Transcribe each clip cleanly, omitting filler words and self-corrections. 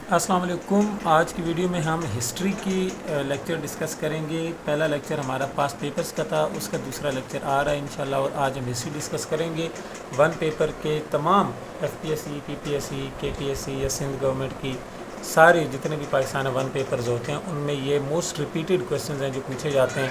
السلام علیکم. آج کی ویڈیو میں ہم ہسٹری کی لیکچر ڈسکس کریں گے. پہلا لیکچر ہمارا پاسٹ پیپرز کا تھا، اس کا دوسرا لیکچر آ رہا ہے انشاءاللہ، اور آج ہم ہسٹری ڈسکس کریں گے. ون پیپر کے تمام ایف پی ایس سی، پی پی ایس سی، کے پی ایس سی یا سندھ گورنمنٹ کی سارے جتنے بھی پاکستان ون پیپرز ہوتے ہیں ان میں یہ موسٹ ریپیٹڈ کویسچنز ہیں جو پوچھے جاتے ہیں.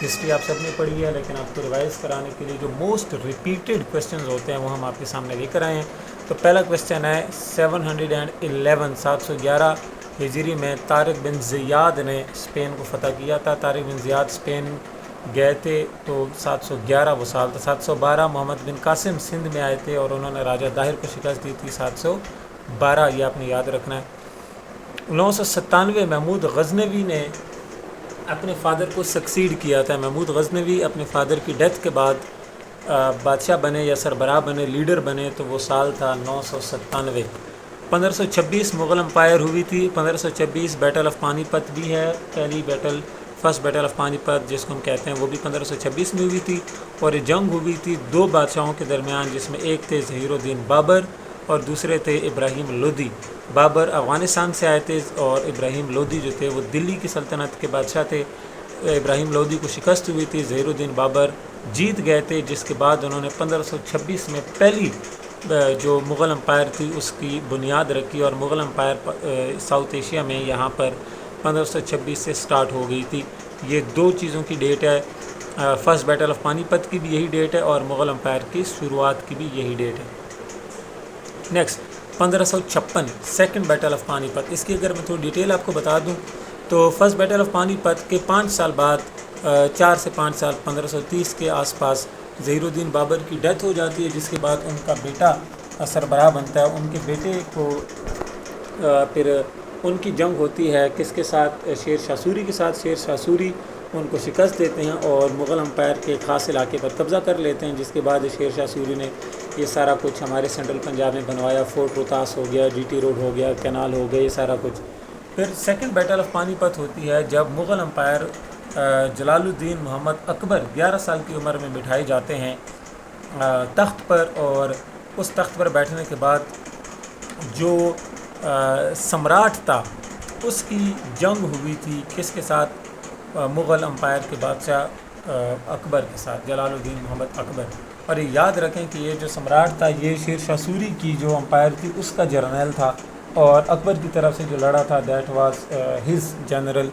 ہسٹری آپ سب نے پڑھی ہے، لیکن آپ کو ریوائز کرانے کے لیے جو موسٹ ریپیٹڈ کویسچنز ہوتے ہیں وہ ہم آپ کے سامنے لے کر آئے ہیں. تو پہلا کویسچن ہے 711 711 ہجری میں طارق بن زیاد نے اسپین کو فتح کیا تھا. طارق بن زیاد اسپین گئے تھے تو 711 وہ سال تھا. 712 محمد بن قاسم سندھ میں آئے تھے اور انہوں نے راجہ داہر کو شکست دی تھی. 712 یہ آپ نے یاد رکھنا ہے. 997 محمود غزنوی نے اپنے فادر کو سکسیڈ کیا تھا. محمود غزنوی اپنے فادر کی ڈیتھ کے بعد بادشاہ بنے یا سربراہ بنے، لیڈر بنے، تو وہ سال تھا 997. 1526 مغل امپائر ہوئی تھی. 1526 بیٹل آف پانی پت بھی ہے، پہلی بیٹل، فرسٹ بیٹل آف پانی پت جس کو ہم کہتے ہیں، وہ بھی 1526 میں ہوئی تھی. اور یہ جنگ ہوئی تھی دو بادشاہوں کے درمیان، جس میں ایک تھے ظہیر الدین بابر اور دوسرے تھے ابراہیم لودھی. بابر افغانستان سے آئے تھے اور ابراہیم لودھی جو تھے وہ دلی کی سلطنت کے بادشاہ تھے. ابراہیم لودھی کو شکست ہوئی تھی، ظہیر الدین بابر جیت گئے تھے، جس کے بعد انہوں نے 1526 میں پہلی جو مغل امپائر تھی اس کی بنیاد رکھی، اور مغل امپائر ساؤتھ ایشیا میں یہاں پر 1526 سے سٹارٹ ہو گئی تھی. یہ دو چیزوں کی ڈیٹ ہے، فرسٹ بیٹل آف پانی پت کی بھی یہی ڈیٹ ہے اور مغل امپائر کی شروعات کی بھی یہی ڈیٹ ہے. نیکسٹ 1556 سیکنڈ بیٹل آف پانی پت. اس کی اگر میں تھوڑی ڈیٹیل آپ کو بتا دوں تو فرسٹ بیٹل آف پانی پت کے 5 سال بعد، 4 سے 5 سال، 1530 کے آس پاس ظہیر الدین بابر کی ڈیتھ ہو جاتی ہے، جس کے بعد ان کا بیٹا سربراہ بنتا ہے. ان کے بیٹے کو پھر ان کی جنگ ہوتی ہے کس کے ساتھ؟ شیر شاہ سوری کے ساتھ. شیر شاہ سوری ان کو شکست دیتے ہیں اور مغل امپائر کے خاص علاقے پر قبضہ کر لیتے ہیں، جس کے بعد شیر شاہ سوری نے یہ سارا کچھ ہمارے سینٹرل پنجاب میں بنوایا. فورٹ روہتاس ہو گیا، جی ٹی روڈ ہو گیا، کینال ہو گیا، یہ سارا کچھ. پھر سیکنڈ بیٹل آف پانی پت ہوتی ہے جب مغل امپائر جلال الدین محمد اکبر 11 سال کی عمر میں بٹھائے جاتے ہیں تخت پر، اور اس تخت پر بیٹھنے کے بعد جو سمراٹ تھا اس کی جنگ ہوئی تھی کس کے ساتھ؟ مغل امپائر کے بادشاہ اکبر کے ساتھ، جلال الدین محمد اکبر. اور یہ یاد رکھیں کہ یہ جو سمراٹ تھا یہ شیر شاہ سوری کی جو امپائر تھی اس کا جرنیل تھا، اور اکبر کی طرف سے جو لڑا تھا دیٹ واز ہز جنرل.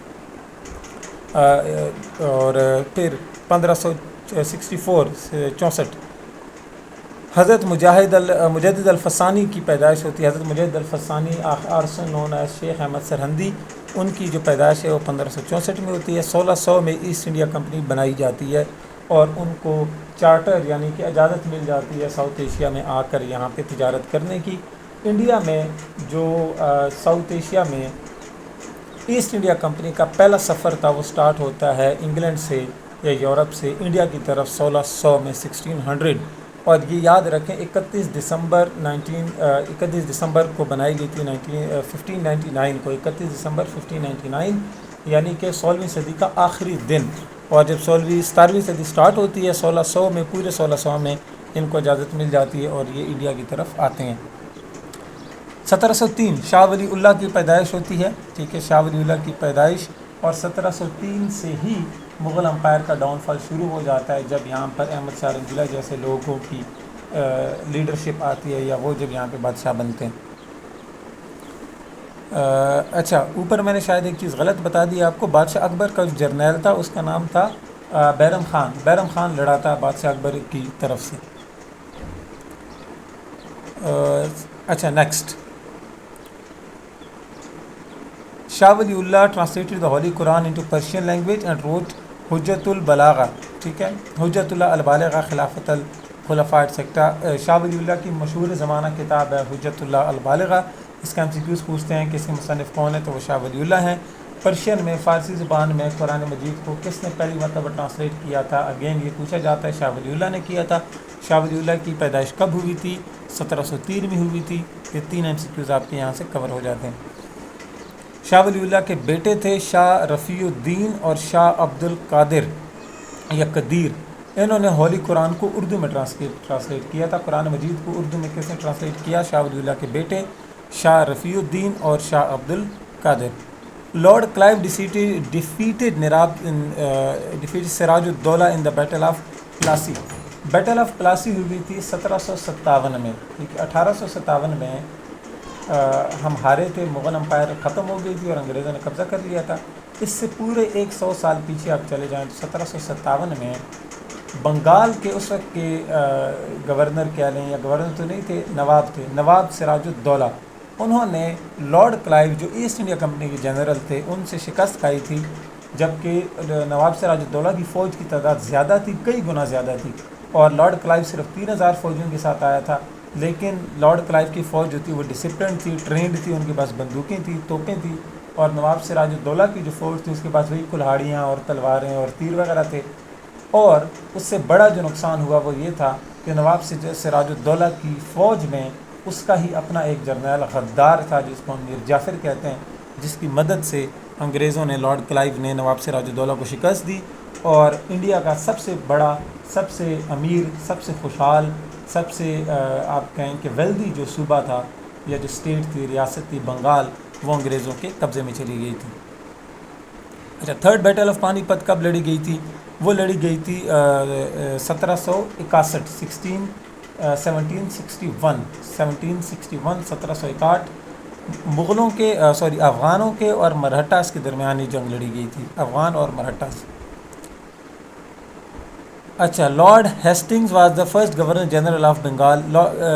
اور پھر 1564 سے 64 حضرت مجدد الفسانی کی پیدائش ہوتی ہے. حضرت مجدد الفسانی آرسن نون ایز شیخ احمد سرہندی، ان کی جو پیدائش ہے وہ 1564 میں ہوتی ہے. 1600 میں ایسٹ انڈیا کمپنی بنائی جاتی ہے اور ان کو چارٹر یعنی کہ اجازت مل جاتی ہے ساؤتھ ایشیا میں آ کر یہاں پہ تجارت کرنے کی. انڈیا میں جو ساؤتھ ایشیا میں ایسٹ انڈیا کمپنی کا پہلا سفر تھا وہ سٹارٹ ہوتا ہے انگلینڈ سے یا یورپ سے انڈیا کی طرف 1600 میں 1600. اور یہ یاد رکھیں 31 دسمبر کو بنائی گئی تھی 1599 کو، 31 دسمبر 1599 یعنی کہ 16ویں صدی کا آخری دن. اور جب 17ویں صدی سٹارٹ ہوتی ہے 1600 میں، پورے 1600 میں ان کو اجازت مل جاتی ہے اور یہ انڈیا کی طرف آتے ہیں. 1703 شاہ ولی اللہ کی پیدائش ہوتی ہے. ٹھیک ہے، شاہ ولی اللہ کی پیدائش، اور 1703 سے ہی مغل امپائر کا ڈاؤن فال شروع ہو جاتا ہے جب یہاں پر احمد شاہ رنگیلا جیسے لوگوں کی لیڈرشپ آتی ہے یا وہ جب یہاں پہ بادشاہ بنتے ہیں. اچھا، اوپر میں نے شاید ایک چیز غلط بتا دی آپ کو. بادشاہ اکبر کا جو جرنیل تھا اس کا نام تھا بیرم خان. بیرم خان لڑا تھا بادشاہ اکبر کی طرف سے. اچھا next, Shah Waliullah translated the holy Quran into Persian language and wrote Hujjat Albaligha. ٹھیک ہے، حجت اللہ البالغہ خلافت الخلفاء ایٹسیکٹرا. شاہ ولی اللہ کی مشہور زمانہ کتاب ہے حجت اللہ البالغہ. اس کا MCQs پوچھتے ہیں کہ اس کے مصنف کون ہے، تو وہ شاہ ولی اللہ ہیں. پرشین میں، فارسی زبان میں قرآن مجید کو کس نے پہلی مرتبہ ٹرانسلیٹ کیا تھا؟ اگین یہ پوچھا جاتا ہے. شاہ ولی اللہ نے کیا تھا. شاہ ولی اللہ کی پیدائش کب ہوئی تھی؟ 1703 میں ہوئی تھی. یہ 3 MCQs آپ کے یہاں سے کور ہو جاتے ہیں. شاہ ولی اللہ کے بیٹے تھے شاہ رفیع الدین اور شاہ عبد القادر یا قدیر. انہوں نے ہولی قرآن کو اردو میں ٹرانسلیٹ کیا تھا. قرآن مجید کو اردو میں کس نے ٹرانسلیٹ کیا؟ شاہ ولی اللہ کے بیٹے شاہ رفیع الدین اور Shah Abdul Qadir. Lord Clive defeated Siraj Uddaula in the Battle of Plassey. Battle of Plassey ہوئی تھی 1757 میں. 1857 میں ہم ہارے تھے، مغل امپائر ختم ہو گئی تھی اور انگریزوں نے قبضہ کر لیا تھا. اس سے پورے 100 سال پیچھے آپ چلے جائیں تو 1757 میں بنگال کے اس وقت کے گورنر کیا لیں، یا گورنر تو نہیں تھے، نواب تھے، نواب سراج الدولہ. انہوں نے لارڈ کلائیو جو ایسٹ انڈیا کمپنی کے جنرل تھے ان سے شکست کھائی تھی، جبکہ نواب سراج الدولہ کی فوج کی تعداد زیادہ تھی، کئی گنا زیادہ تھی، اور لارڈ کلائیو صرف 3000 فوجیوں کے ساتھ آیا تھا. لیکن لارڈ کلائیو کی فوج جو تھی وہ ڈسپلن تھی، ٹرینڈ تھی، ان کے پاس بندوقیں تھیں، توپیں تھیں، اور نواب سراج الدولہ کی جو فوج تھی اس کے پاس وہی کلہاڑیاں اور تلواریں اور تیر وغیرہ تھے. اور اس سے بڑا جو نقصان ہوا وہ یہ تھا کہ نواب سراج الدولہ کی فوج میں اس کا ہی اپنا ایک جرنیل غدار تھا جس کو میر جعفر کہتے ہیں، جس کی مدد سے انگریزوں نے، لارڈ کلائیو نے نواب سراج الدولہ کو شکست دی، اور انڈیا کا سب سے بڑا، سب سے امیر، سب سے خوشحال، سب سے آپ کہیں کہ ویلدی جو صوبہ تھا یا جو اسٹیٹ تھی، ریاست تھی بنگال، وہ انگریزوں کے قبضے میں چلی گئی تھی. اچھا، تھرڈ بیٹل آف پانی پت کب لڑی گئی تھی؟ وہ لڑی گئی تھی 1761 مغلوں کے افغانوں کے اور مرہٹاس کے درمیان یہ جنگ لڑی گئی تھی، افغان اور مرہٹاس. اچھا، lord Hastings was the first governor general of Bengal.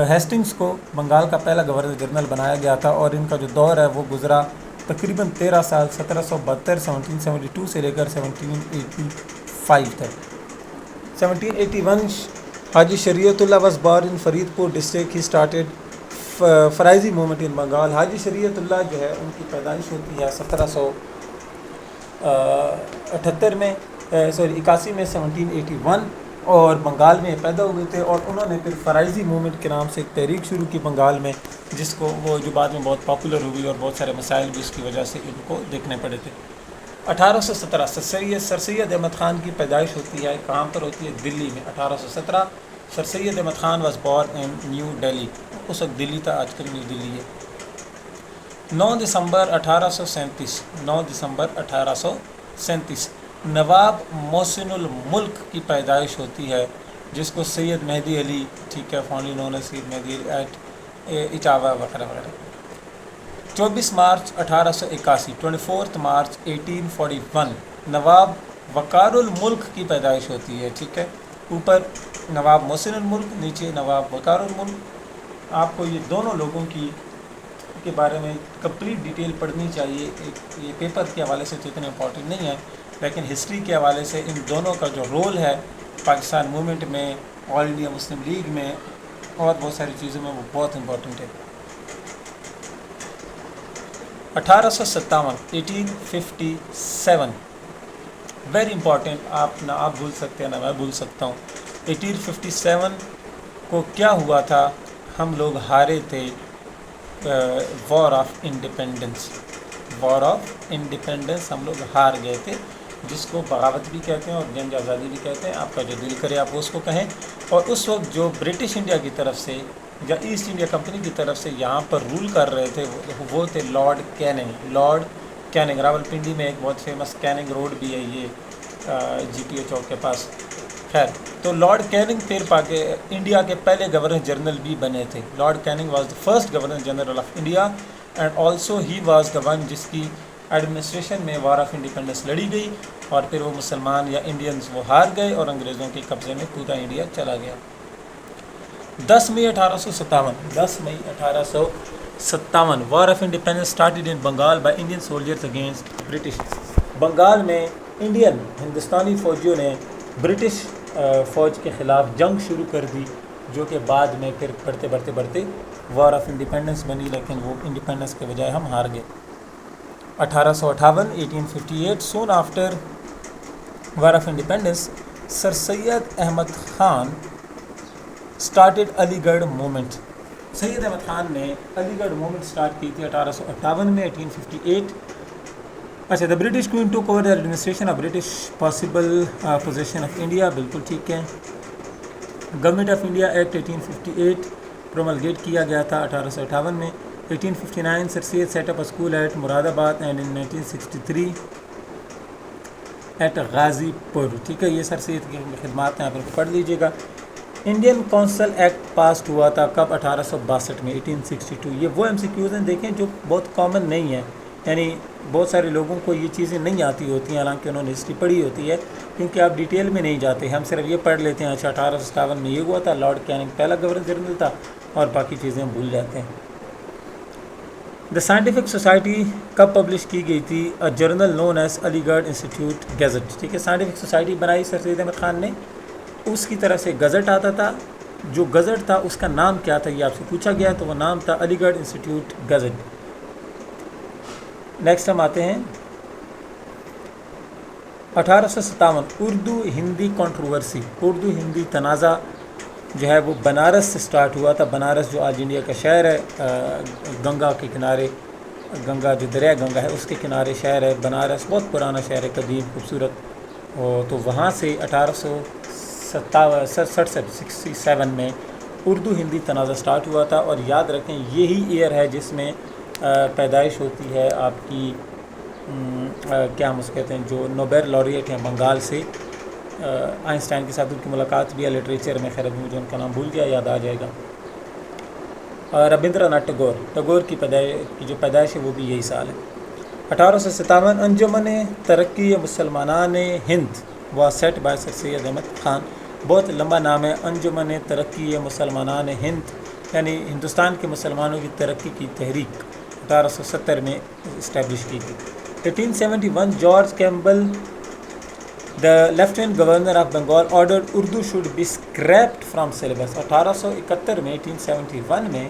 Hastings کو بنگال کا پہلا گورنر جنرل بنایا گیا تھا، اور ان کا جو دور ہے وہ گزرا تقریباً 13 سال، 1772 سے لے کر 1785 تک. 1781 Haji Shariatullah was born in Faridpur district. He started Faraizi movement in Bengal. Haji شریعت اللہ جو ہے ان کی پیدائش ہوتی ہے 1778 میں، 81 میں، 1781، اور بنگال میں پیدا ہوئے تھے. اور انہوں نے پھر فرائضی موومنٹ کے نام سے ایک تحریک شروع کی بنگال میں، جس کو وہ جو بعد میں بہت پاپولر ہوئی، اور بہت سارے مسائل بھی اس کی وجہ سے ان کو دیکھنے پڑے تھے. 1817 سر سید احمد خان کی پیدائش ہوتی ہے. کہاں پر ہوتی ہے؟ دلی میں. 1817 sir Syed Ahmad Khan was born in New Delhi. اس وقت دلی تھا، آج کل نیو دلی ہے. 9 دسمبر 1837 9 دسمبر 1837 نواب محسن الملک کی پیدائش ہوتی ہے، جس کو سید مہدی علی، ٹھیک ہے، fondly known as Syed Mahdi Ali at Etawah وغیرہ وغیرہ. 24 مارچ 1881 24 مارچ 1841 نواب وقار الملک کی پیدائش ہوتی ہے. ٹھیک ہے، اوپر نواب محسن الملک، نیچے نواب وقار الملک. آپ کو یہ دونوں لوگوں کے بارے میں کمپلیٹ ڈیٹیل پڑھنی چاہیے. یہ پیپر کے حوالے سے تو اتنے امپورٹنٹ نہیں ہے، لیکن ہسٹری کے حوالے سے ان دونوں کا جو رول ہے پاکستان موومنٹ میں، آل انڈیا مسلم لیگ میں، اور بہت ساری چیزوں میں، وہ بہت امپورٹنٹ ہے. 1857 ویری امپورٹنٹ. آپ نہ آپ بھول سکتے ہیں نہ میں بھول سکتا ہوں. 1857 کو کیا ہوا تھا؟ ہم لوگ ہارے تھے war of independence. War of independence ہم لوگ ہار گئے تھے، جس کو بغاوت بھی کہتے ہیں اور جنگ آزادی بھی کہتے ہیں. آپ کا جو دل کرے آپ اس کو کہیں. اور اس وقت جو برٹش انڈیا کی طرف سے یا ایسٹ انڈیا کمپنی کی طرف سے یہاں پر رول کر رہے تھے وہ تھے lord caning. Lord caning, Rawalpindi میں ایک بہت فیمس کیننگ روڈ بھی ہے، یہ جی ٹی او چوک کے پاس. خیر، تو لارڈ کیننگ پھر انڈیا کے پہلے گورنر جنرل بھی بنے تھے. Lord caning was the first governor general of India, and also he was the one جس کی ایڈمنسٹریشن میں وار آف انڈیپینڈنس لڑی گئی، اور پھر وہ مسلمان یا انڈینز وہ ہار گئے اور انگریزوں کے قبضے میں پورا انڈیا چلا گیا. 10 مئی 1857 war of independence started in Bengal by Indian soldiers against British. Bengal میں ہندوستانی فوجیوں نے برٹش فوج کے خلاف جنگ شروع کر دی، جو کہ بعد میں پھر بڑھتے وار آف انڈیپینڈنس بنی، لیکن وہ انڈیپینڈنس کے بجائے ہم ہار گئے. 1858 soon after war of independence sir Syed Ahmad Khan started Aligarh movement. سید احمد خان نے علی گڑھ موومنٹ اسٹارٹ کی تھی 1858 میں. 1858 اچھا، دا برٹش کوئن ٹوک over the administration of British possible position of India. بالکل ٹھیک ہے. Government of India act 1858 promulgate کیا گیا تھا 1858 میں. 1859 Sir Syed set up a school at Moradabad and in 1963 at غازی پور. ٹھیک ہے, یہ سر سید کی خدمات ہیں, آپ ان کو پڑھ لیجیے گا. انڈین کونسل ایکٹ پاسڈ ہوا تھا کب؟ 1862 میں, 1862. یہ وہ ایم سی کیوز ہیں دیکھیں جو بہت کامن نہیں ہیں, یعنی بہت سارے لوگوں کو یہ چیزیں نہیں آتی ہوتی ہیں حالانکہ انہوں نے ہسٹری پڑھی ہوتی ہے, کیونکہ آپ ڈیٹیل میں نہیں جاتے. ہم صرف یہ پڑھ لیتے ہیں اچھا 1857 میں یہ ہوا تھا, لارڈ کیننگ پہلا گورنر جنرل تھا, اور باقی چیزیں ہم بھول جاتے ہیں. دا سائنٹیفک سوسائٹی کب پبلش کی گئی تھی؟ جرنل نون ایز علی گڑھ انسٹیٹیوٹ گیزٹ. ٹھیک ہے, سائنٹیفک سوسائٹی بنائی سر سید احمد خان نے, اس کی طرف سے گزٹ آتا تھا. جو گزٹ تھا اس کا نام کیا تھا یہ آپ سے پوچھا گیا, تو وہ نام تھا علی گڑھ انسٹیٹیوٹ گزٹ. نیکسٹ ہم آتے ہیں 1857 اردو ہندی کنٹروورسی, اردو ہندی تنازع جو ہے وہ بنارس سے سٹارٹ ہوا تھا. بنارس جو آج انڈیا کا شہر ہے, گنگا کے کنارے, گنگا جو دریا گنگا ہے اس کے کنارے شہر ہے بنارس, بہت پرانا شہر ہے, قدیم خوبصورت. تو وہاں سے 1867 میں اردو ہندی تنازع سٹارٹ ہوا تھا. اور یاد رکھیں یہی ایئر ہے جس میں پیدائش ہوتی ہے آپ کی کیا ہم اس کہتے ہیں جو نوبیل لاریٹ ہیں بنگال سے, آئنسٹائن کے ساتھ ان کی ملاقات بھی ہے لٹریچر میں, خیر مجھے ان کا نام بھول گیا, یاد آ جائے گا. ربندر ناتھ ٹیگور کی جو پیدائش ہے وہ بھی یہی سال ہے. 1857 انجمن ترقی مسلمانان ہند واز سیٹ بائی سر سید احمد خان. بہت لمبا نام ہے, انجمن ترقی مسلمانان ہند یعنی ہندوستان کے مسلمانوں کی ترقی کی تحریک 1870 میں اسٹیبلش کی گئی. 1871 George Campbell the lieutenant governor of Bengal ordered Urdu should be scrapped from syllabus. 1871 میں 1871 میں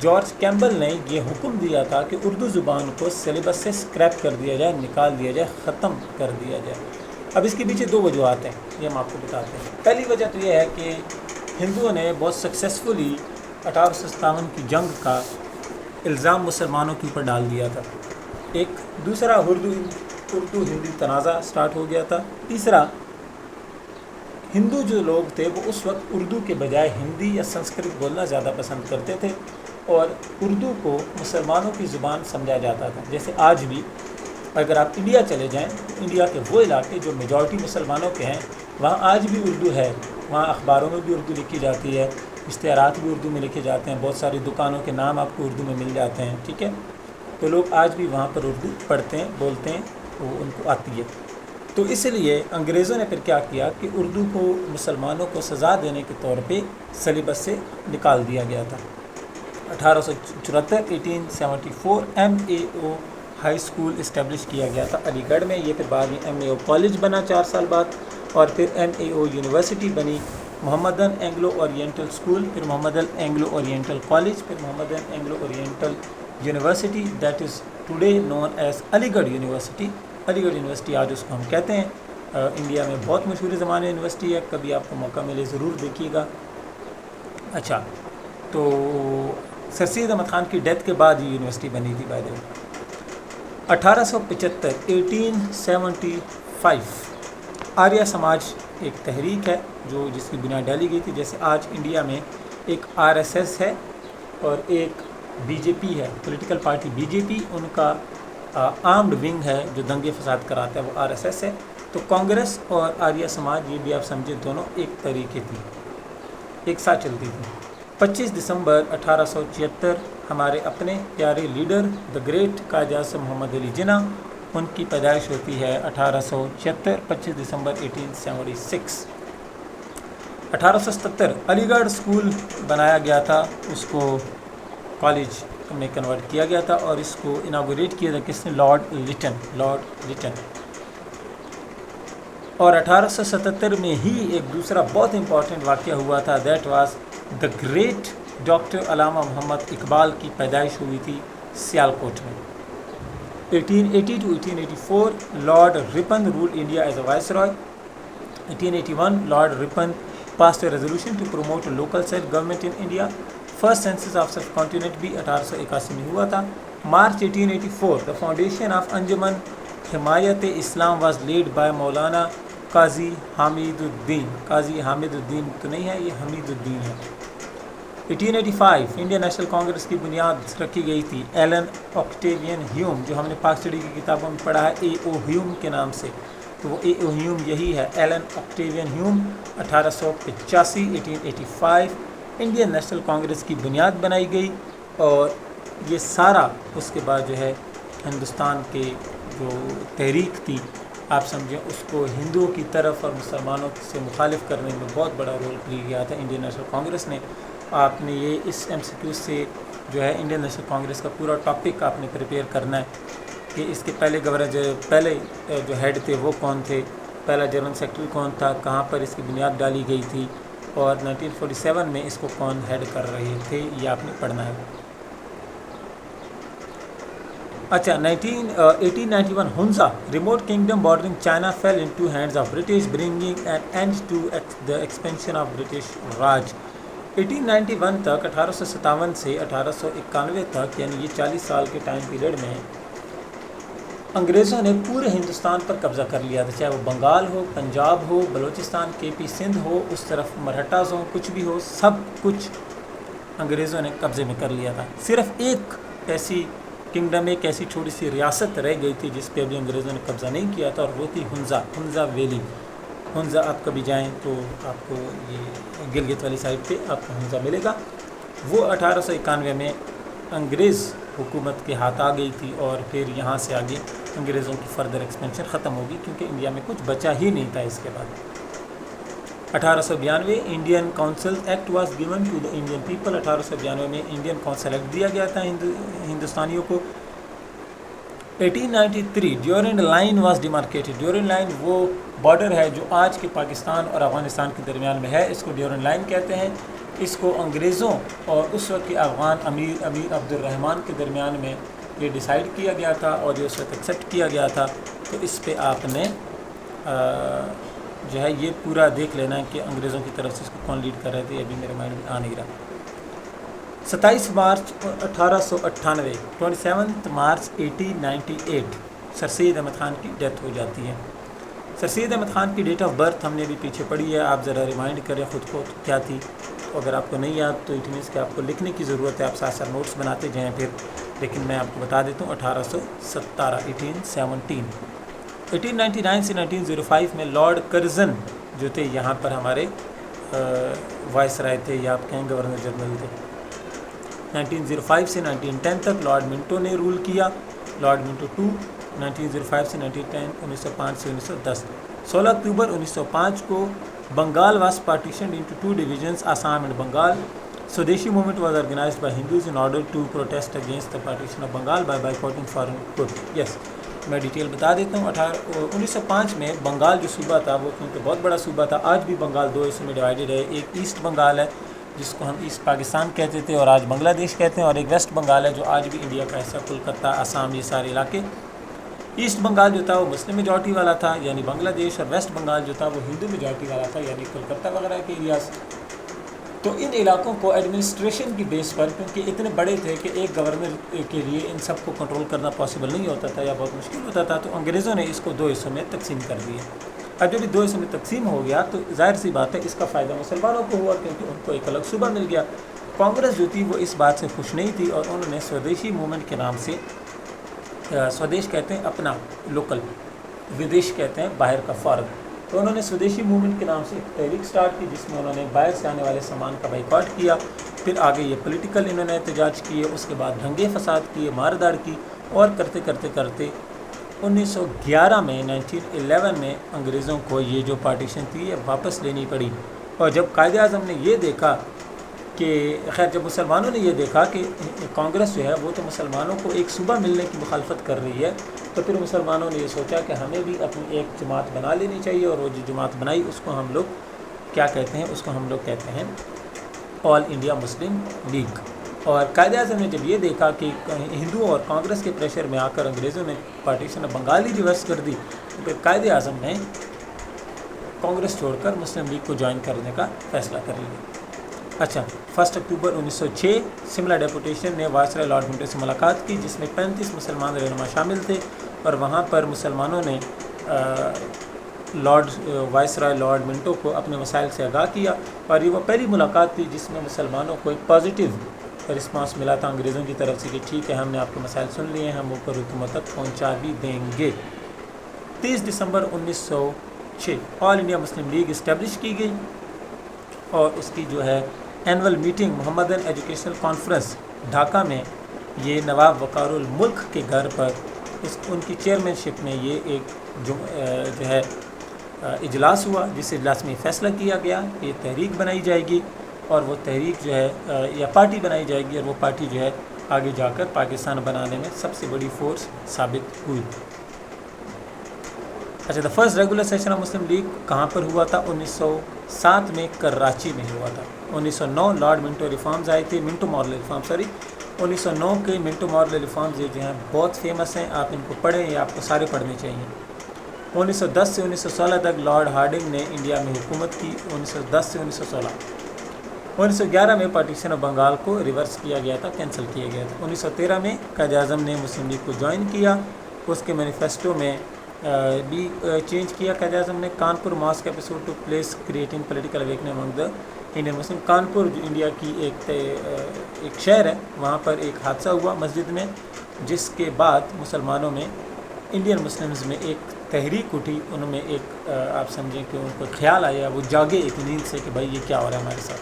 جارج کیمبل نے یہ حکم دیا تھا کہ اردو زبان کو سلیبس سے اسکریپ کر دیا جائے, نکال دیا جائے, ختم کر دیا جائے. اب اس کے پیچھے دو وجوہات ہیں, یہ ہم آپ کو بتاتے ہیں. پہلی وجہ تو یہ ہے کہ ہندوؤں نے بہت سکسیزفلی 1857 کی جنگ کا الزام مسلمانوں کے اوپر ڈال دیا تھا. ایک دوسرا اردو ہندی تنازع سٹارٹ ہو گیا تھا. تیسرا ہندو جو لوگ تھے وہ اس وقت اردو کے بجائے ہندی یا سنسکرت بولنا زیادہ پسند کرتے تھے, اور اردو کو مسلمانوں کی زبان سمجھا جاتا تھا. جیسے آج بھی اگر آپ انڈیا چلے جائیں تو انڈیا کے وہ علاقے جو میجورٹی مسلمانوں کے ہیں وہاں آج بھی اردو ہے, وہاں اخباروں میں بھی اردو لکھی جاتی ہے, اشتہارات بھی اردو میں لکھے جاتے ہیں, بہت ساری دکانوں کے نام آپ کو اردو میں مل جاتے ہیں. ٹھیک ہے, تو لوگ آج بھی وہاں پر اردو پڑھتے ہیں, بولتے ہیں, وہ ان کو آتی ہے. تو اس لیے انگریزوں نے پھر کیا کیا کہ اردو کو مسلمانوں کو سزا دینے کے طور پہ سلیبس سے نکال دیا گیا تھا. 1874 ایم اے او ہائی اسکول اسٹیبلش کیا گیا تھا علی گڑھ میں. یہ پھر بعد میں ایم اے او کالج بنا 4 سال بعد, اور پھر ایم اے او یونیورسٹی بنی. محمدن اینگلو اورینٹل اسکول, پھر محمدن اینگلو اورینٹل کالج, پھر Mohammedan Anglo Oriental university that is today known as Aligarh university. علی گڑھ یونیورسٹی آج اس کو ہم کہتے ہیں. انڈیا میں بہت مشہور زمانے یونیورسٹی ہے, کبھی آپ کو موقع ملے ضرور دیکھیے گا. اچھا, تو سر سید احمد خان کی ڈیتھ کے بعد یہ یونیورسٹی بنی تھی بائی دا وے. 1875 آریہ سماج ایک تحریک ہے جس کی بنیاد ڈالی گئی تھی. جیسے آج انڈیا میں ایک RSS ہے اور ایک BJP ہے, پولیٹیکل پارٹی BJP, ان کا آرمڈ ونگ ہے جو دنگے فساد کراتا ہے, وہ RSS ہے. تو کانگریس اور آریہ سماج یہ بھی آپ سمجھے دونوں ایک طریقے تھی, ایک ساتھ چلتی تھی. 25 دسمبر 1876 ہمارے اپنے پیارے leader the great Quaid Azam محمد علی جناح, ان کی پیدائش ہوتی ہے 1876 25 دسمبر 1876. 1877 علی گڑھ اسکول بنایا گیا تھا, اس کو کالج میں کنورٹ کیا گیا تھا, اور اس کو اناگوریٹ کیا تھا کس نے؟ Lord Lytton. اور 1877 میں ہی ایک دوسرا بہت امپورٹنٹ واقعہ ہوا تھا, that was the great doctor علامہ محمد اقبال کی پیدائش ہوئی تھی سیالکوٹ میں. 1880 to 1884 lord Ripon ruled India as a viceroy. 1881 Lord Ripon passed a resolution to promote a local self-government in India. First census of sub continent بھی 1881 میں ہوا تھا. مارچ 1884 دا فاؤنڈیشن آف انجمن حمایت اسلام واز لیڈ بائی مولانا قاضی حامد الدین. قاضی حامد الدین تو نہیں ہے, یہ حمید الدین ہے. 1885 انڈین نیشنل کانگریس کی بنیاد رکھی گئی تھی ایلن آکٹیوین ہیوم، جو ہم نے پاک اسٹڈی کی کتابوں میں پڑھا ہے اے او ہیوم کے نام سے، تو وہ اے او ہیوم یہی ہے، ایلن آکٹیوین ہیوم۔ 1885 انڈین نیشنل کانگریس کی بنیاد بنائی گئی، اور یہ سارا اس کے بعد جو ہے ہندوستان کے جو تحریک تھی آپ سمجھیں اس کو ہندوؤں کی طرف اور مسلمانوں سے مخالف کرنے میں بہت بڑا رول پلے کیا تھا انڈین نیشنل کانگریس نے۔ آپ نے یہ اس ایم سی کیو سے جو ہے انڈین نیشنل کانگریس کا پورا ٹاپک آپ نے پریپیئر کرنا ہے کہ اس کے پہلے گورنر پہلے جو ہیڈ تھے وہ کون تھے، پہلا جنرل سیکرٹری کون تھا، کہاں پر اس کی بنیاد ڈالی گئی تھی، اور 1947 میں اس کو کون ہیڈ کر رہے تھے، یہ آپ نے پڑھنا ہے۔ اچھا 1891 Hunza remote kingdom bordering China fell into hands of British bringing an end to the expansion of British Raj. 1891 تک 1857 سے 1891 تک یعنی یہ 40 سال کے ٹائم پیریڈ میں انگریزوں نے پورے ہندوستان پر قبضہ کر لیا تھا، چاہے وہ بنگال ہو، پنجاب ہو، بلوچستان، کے پی سندھ ہو، اس طرف مرہٹاز ہوں، کچھ بھی ہو، سب کچھ انگریزوں نے قبضے میں کر لیا تھا۔ صرف ایک ایسی کنگڈم، ایک ایسی چھوٹی سی ریاست رہ گئی تھی جس پہ ابھی انگریزوں نے قبضہ نہیں کیا تھا، اور وہ تھی ہنزا ویلی۔ ہنزا آپ کبھی جائیں تو آپ کو یہ گلگت والی سائڈ پہ آپ کو ہنزا ملے گا۔ وہ 1891 میں انگریز حکومت کے ہاتھ آ گئی تھی، اور پھر یہاں سے آگے انگریزوں کی فردر ایکسپینشن ختم ہوگی، کیونکہ انڈیا میں کچھ بچا ہی نہیں تھا اس کے بعد۔ 1892 Indian council act was given to the Indian people. 1892 میں انڈین کونسل ایکٹ دیا گیا تھا ہندوستانیوں کو۔ 1893 Durand line was demarcated. Durand line وہ بارڈر ہے جو آج کے پاکستان اور افغانستان کے درمیان میں ہے، اس کو ڈیورنڈ لائن کہتے ہیں۔ اس کو انگریزوں اور اس وقت کے افغان امیر عبد الرحمن کے درمیان میں یہ ڈیسائیڈ کیا گیا تھا، اور یہ اس وقت ایکسیپٹ کیا گیا تھا۔ تو اس پہ آپ نے جو ہے یہ پورا دیکھ لینا ہے کہ انگریزوں کی طرف سے اس کو کون لیڈ کر رہے تھے، ابھی میرے مائنڈ میں آ نہیں رہا۔ 27 مارچ 1898 27 مارچ 1898 سر سید احمد خان کی ڈیتھ ہو جاتی ہے۔ سر سید احمد خان کی ڈیٹ آف برتھ ہم نے ابھی پیچھے پڑھی ہے، آپ ذرا ریمائنڈ کریں خود کو کیا تھی، اگر آپ کو نہیں یاد تو اٹ مینس کہ آپ کو لکھنے کی ضرورت ہے، آپ ساتھ ساتھ نوٹس بناتے جائیں پھر، لیکن میں آپ کو بتا دیتا ہوں 1817 1899 سے 1905 میں لارڈ کرزن جو تھے یہاں پر ہمارے وائس رائے تھے، یا آپ کہیں گورنر جنرل تھے۔ 1905 سے 1910 تک لارڈ منٹو نے رول کیا، لارڈ منٹو 2 1905 سے 1910 1905 سے 1910۔ 16 اکتوبر 1905 کو Bengal was partitioned into 2 divisions, Assam and Bengal. Swadeshi movement was organized by Hindus in order to protest against the partition of Bengal by boycotting foreign good. Yes میں ڈیٹیل بتا دیتا ہوں۔ 1905 میں بنگال جو صوبہ تھا وہ کیونکہ بہت بڑا صوبہ تھا، آج بھی بنگال دو حصوں میں ڈیوائیڈڈ ہے، ایک ایسٹ بنگال ہے جس کو ہم ایسٹ پاکستان کہتے تھے اور آج بنگلہ دیش کہتے ہیں، اور ایک ویسٹ بنگال ہے جو آج بھی انڈیا کا حصہ، کولکتہ، آسام، یہ سارے علاقے۔ ایسٹ بنگال جو تھا وہ مسلم میجارٹی والا تھا یعنی بنگلہ دیش، اور ویسٹ بنگال جو تھا وہ ہندو میجارٹی والا تھا یعنی کولکتہ وغیرہ کے ایریاز۔ تو ان علاقوں کو ایڈمنسٹریشن کی بیس پر، کیونکہ اتنے بڑے تھے کہ ایک گورنر کے لیے ان سب کو کنٹرول کرنا پاسبل نہیں ہوتا تھا یا بہت مشکل ہوتا تھا، تو انگریزوں نے اس کو 2 حصوں میں تقسیم کر دیا۔ اب جب 2 حصوں میں تقسیم ہو گیا تو ظاہر سی بات ہے اس کا فائدہ مسلمانوں کو ہوا، کیونکہ ان کو ایک الگ صوبہ مل گیا۔ کانگریس جو تھی وہ اس بات سے خوش نہیں تھی، اور انہوں نے سودیشی موومنٹ کے نام سے، سودیش کہتے ہیں اپنا لوکل، ودیش کہتے ہیں باہر کا فارغ، تو انہوں نے سودیشی موومنٹ کے نام سے ایک تحریک سٹارٹ کی جس میں انہوں نے باہر سے آنے والے سامان کا بائیکاٹ کیا، پھر آگے یہ پولیٹیکل انہوں نے احتجاج کیے، اس کے بعد دنگے فساد کیے، مارداڑ کی، اور کرتے کرتے کرتے 1911 میں 1911 میں انگریزوں کو یہ جو پارٹیشن تھی یہ واپس لینی پڑی۔ اور جب قائد اعظم نے یہ دیکھا کہ خیر جب مسلمانوں نے یہ دیکھا کہ کانگریس جو ہے وہ تو مسلمانوں کو ایک صوبہ ملنے کی مخالفت کر رہی ہے، تو پھر مسلمانوں نے یہ سوچا کہ ہمیں بھی اپنی ایک جماعت بنا لینی چاہیے، اور وہ جو جماعت بنائی اس کو ہم لوگ کیا کہتے ہیں، اس کو ہم لوگ کہتے ہیں آل انڈیا مسلم لیگ۔ اور قائد اعظم نے جب یہ دیکھا کہ ہندوؤں اور کانگریس کے پریشر میں آ کر انگریزوں نے پارٹیشن بنگال ہی ریورس کر دی، تو پھر قائد اعظم نے کانگریس چھوڑ کر مسلم لیگ کو جوائن کرنے کا فیصلہ کر لیا۔ اچھا 1 اکتوبر 1906 سملہ ڈیپوٹیشن نے وائسرائے لارڈ منٹو سے ملاقات کی جس میں 35 مسلمان رہنما شامل تھے، اور وہاں پر مسلمانوں نے وائس رائے لارڈ منٹو کو اپنے مسائل سے آگاہ کیا، اور یہ وہ پہلی ملاقات تھی جس میں مسلمانوں کو ایک پازیٹیو رسپانس ملا تھا انگریزوں کی طرف سے کہ ٹھیک ہے ہم نے آپ کے مسائل سن لیے ہیں، ہم اوپر حکومت تک پہنچا بھی دیں گے۔ 30 دسمبر 1906 آل انڈیا مسلم لیگ اسٹیبلش کی گئی، اور اس کی جو ہے اینول میٹنگ محمدن ایجوکیشنل کانفرنس ڈھاکہ میں، یہ نواب وقار الملک کے گھر پر ان کی چیئرمین شپ میں یہ ایک جو ہے اجلاس ہوا، جس اجلاس میں فیصلہ کیا گیا کہ تحریک بنائی جائے گی، اور وہ تحریک جو ہے یا پارٹی بنائی جائے گی، اور وہ پارٹی جو ہے آگے جا کر پاکستان بنانے میں سب سے بڑی فورس ثابت ہوئی۔ اچھا، the first regular session of Muslim league کہاں پر ہوا تھا؟ 1907 میں کراچی میں ہوا تھا۔ 1909 لارڈ منٹو ریفارمز آئے تھے، منٹو مارل ریفارم 1909 کے منٹو مارل ریفارمز یہ جو ہیں بہت فیمس ہیں، آپ ان کو پڑھیں یا آپ کو سارے پڑھنے چاہیے۔ 1910 سے 1916 تک لارڈ ہارڈنگ نے انڈیا میں حکومت کی، 1910 سے 1916۔ 1911 میں پارٹیشن آف بنگال کو ریورس کیا گیا تھا، کینسل کیا گیا تھا۔ 1913 میں قائد اعظم نے مسلم لیگ کو جوائن کیا، اس کے مینیفیسٹو میں بھی چینج کیا قائد اعظم نے۔ Kanpur mosque episode to place creating political awakening among the Indian Muslim. Kanpur جو انڈیا کی ایک شہر ہے، وہاں پر ایک حادثہ ہوا مسجد میں، جس کے بعد مسلمانوں میں، انڈین مسلمز میں ایک تحریک اٹھی، انہوں میں ایک آپ سمجھیں کہ ان کو خیال آیا، وہ جاگے ایک نیند سے کہ بھائی یہ کیا ہو رہا ہے ہمارے ساتھ۔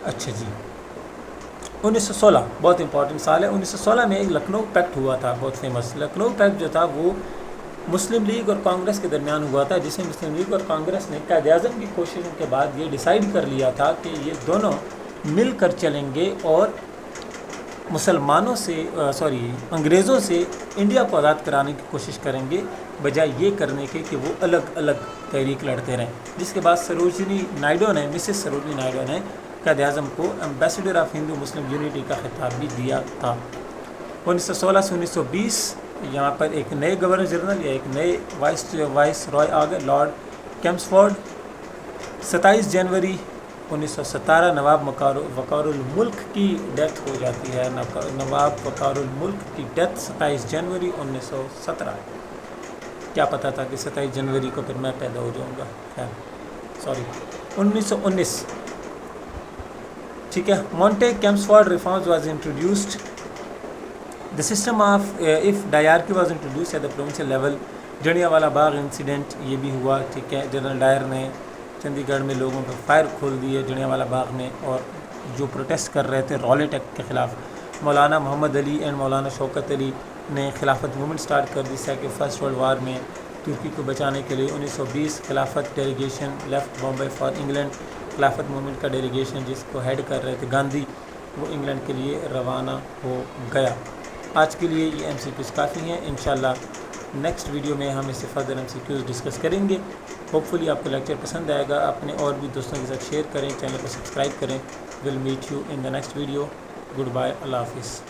اچھا جی، 1916 بہت امپورٹنٹ سال ہے۔ 1916 میں ایک لکھنؤ پیکٹ ہوا تھا، بہت فیمس۔ لکھنؤ پیکٹ جو تھا وہ مسلم لیگ اور کانگریس کے درمیان ہوا تھا، جس میں مسلم لیگ اور کانگریس نے قائد اعظم کی کوششوں کے بعد یہ ڈیسائیڈ کر لیا تھا کہ یہ دونوں مل کر چلیں گے اور مسلمانوں سے انگریزوں سے انڈیا کو آزاد کرانے کی کوشش کریں گے، بجائے یہ کرنے کے کہ وہ الگ الگ تحریک لڑتے رہیں۔ جس کے بعد مسز سروجنی نائیڈو نے قائد اعظم کو ambassador of Hindu Muslim unity کا خطاب بھی دیا تھا۔ 1916 سے 1920 یہاں پر ایک نئے گورنر جنرل یا ایک نئے وائس رائے آ گئے، لارڈ کیمپسفورڈ۔ 27 جنوری 1917 نواب وقار الملک کی ڈیتھ ہو جاتی ہے۔ نواب وقار الملک کی ڈیتھ 27 جنوری 1917۔ کیا پتہ تھا کہ 27 جنوری کو پھر میں پیدا ہو جاؤں گا، 1919 ٹھیک ہے۔ Montagu Chelmsford reforms was introduced, the system of of dyarchy was introduce at the provincial level. Jallianwala Bagh incident یہ بھی ہوا، ٹھیک ہے۔ جنرل ڈائر نے چندی گڑھ میں لوگوں پہ فائر کھول دیے جلیانوالہ باغ میں، اور جو پروٹیسٹ کر رہے تھے رالٹ ایکٹ کے خلاف۔ مولانا محمد علی اینڈ مولانا شوکت علی نے خلافت موومنٹ سٹارٹ کر دی سیکنڈ فرسٹ ورلڈ وار میں ترکی کو بچانے کے لیے۔ 1920 Khilafat delegation left Bombay for England. Khilafat movement کا ڈیلیگیشن جس کو ہیڈ کر رہے تھے گاندھی، وہ انگلینڈ کے لیے روانہ ہو گیا۔ آج کے لیے یہ MCQs کافی ہیں، انشاءاللہ نیکسٹ ویڈیو میں ہم اس سے فردر MCQs ڈسکس کریں گے۔ ہوپفلی آپ کو لیکچر پسند آئے گا، اپنے اور بھی دوستوں کے ساتھ شیئر کریں، چینل کو سبسکرائب کریں۔ Will meet you in the next video. Good bye, اللہ حافظ۔